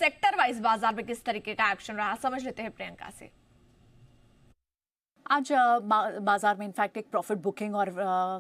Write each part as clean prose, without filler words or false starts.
Sector wise बाजार में किस तरीके का एक्शन रहा, समझ लेते हैं प्रियंका से। आज बाजार में इनफैक्ट एक प्रॉफिट बुकिंग और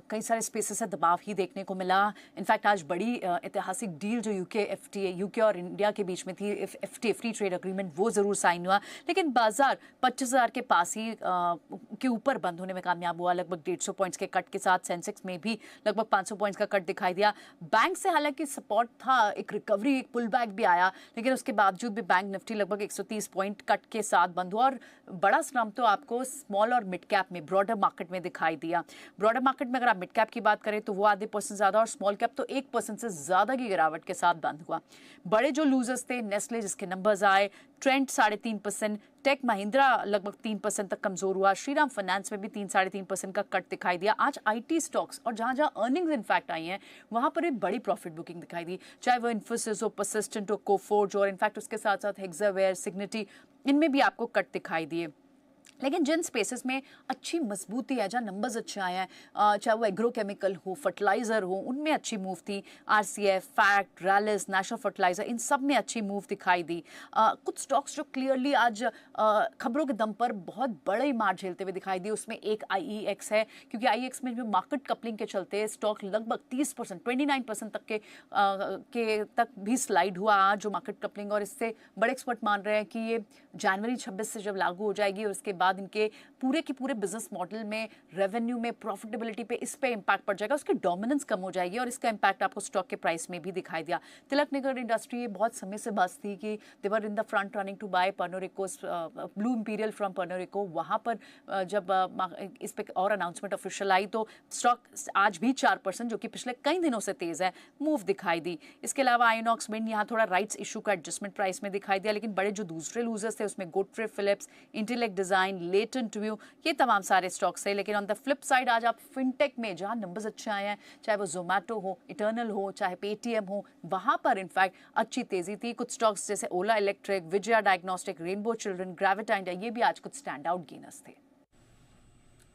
कई सारे स्पेसेस से दबाव ही देखने को मिला। इनफैक्ट आज बड़ी ऐतिहासिक डील जो यूके और इंडिया के बीच में थी, एफटीए फ्री ट्रेड एग्रीमेंट, वो ज़रूर साइन हुआ, लेकिन बाजार 25,000 के पास ही के ऊपर बंद होने में कामयाब हुआ। लगभग 150 पॉइंट्स के कट के साथ सेंसेक्स में भी लगभग 500 पॉइंट्स का कट दिखाई दिया। बैंक से हालांकि सपोर्ट था, एक रिकवरी, एक पुल बैक भी आया, लेकिन उसके बावजूद भी बैंक निफ्टी लगभग 130 पॉइंट कट के साथ बंद हुआ। और बड़ा स्लम्प तो आपको स्मॉल और मिड कैप में, ब्रॉडर मार्केट में दिखाई दिया। ब्रॉडर मार्केट में अगर आप मिड कैप की बात करें तो वो आधे % ज्यादा, और स्मॉल कैप तो 1% से ज्यादा की गिरावट के साथ बंद हुआ। बड़े जो लूजर्स थे, नेस्ले जिसके नंबर्स आए, ट्रेंड 3.5%, टेक महिंद्रा लगभग 3% तक कमजोर हुआ, श्रीराम फाइनेंस में भी 3-3.5% का कट दिखाई दिया। आज आईटी स्टॉक्स और जहां जहां अर्निंग्स इनफैक्ट आई हैं वहां पर भी बड़ी प्रॉफिट बुकिंग दिखाई दी, चाहे वो इन्फोसिस हो, परसिस्टेंट हो, कोफोर्ज, और इनफैक्ट उसके साथ साथ हेक्सावेयर, सिग्निटी, इनमें भी आपको कट दिखाई दिए। लेकिन जिन स्पेसेस में अच्छी मजबूती है, जहाँ नंबर्स अच्छे आए हैं, चाहे वो एग्रोकेमिकल हो, फर्टिलाइजर हो, उनमें अच्छी मूव थी। RCF, FACT, Rallis, national fertiliser, इन सब में अच्छी मूव दिखाई दी। कुछ स्टॉक्स जो क्लियरली आज खबरों के दम पर बहुत बड़े मार झेलते हुए दिखाई दिए, उसमें एक आईईएक्स है, क्योंकि आईईएक्स में जो मार्केट कपलिंग के चलते स्टॉक लगभग 30%, 29% तक भी स्लाइड हुआ आज जो मार्केट कपलिंग। और इससे बड़े एक्सपर्ट मान रहे हैं कि ये जनवरी 26 से जब लागू हो जाएगी और उसके बाद इनके पूरे के पूरे बिजनेस मॉडल में, रेवेन्यू में, प्रॉफिटेबिलिटी पे, इस पे इंपैक्ट पड़ जाएगा, उसकी डोमिनेंस कम हो जाएगी, और इसका इंपैक्ट आपको स्टॉक के प्राइस में भी दिखाई दिया। तिलक निगल इंडस्ट्री, ये बहुत समय से बस थी कि they were in the front running two by Pernod Ricard, Blue Imperial from Pernod Ricard. वहां पर जब इस पे और अनाउंसमेंट ऑफिशियल आई तो स्टॉक आज भी 4%, जो कि पिछले कई दिनों से तेज है, मूव दिखाई दी। इसके अलावा आइनॉक्स विंड, यहाँ थोड़ा राइट्स इशू का एडजस्टमेंट प्राइस में दिखाई दिया, लेकिन बड़े जो दूसरे लूजर्स थे उसमें Godfrey Phillips, intellect design, latent view, ये तमाम सारे स्टॉक्स है। लेकिन ऑन द फ्लिप साइड आज आप फिनटेक में जहां नंबर्स अच्छे आए हैं, चाहे वो जोमैटो हो, इटर्नल हो, चाहे पेटीएम हो, वहां पर इनफैक्ट अच्छी तेजी थी। कुछ स्टॉक्स जैसे Ola electric, Vijaya diagnostic, rainbow children, Gravita India, ये भी आज कुछ स्टैंड आउट गेनर्स थे।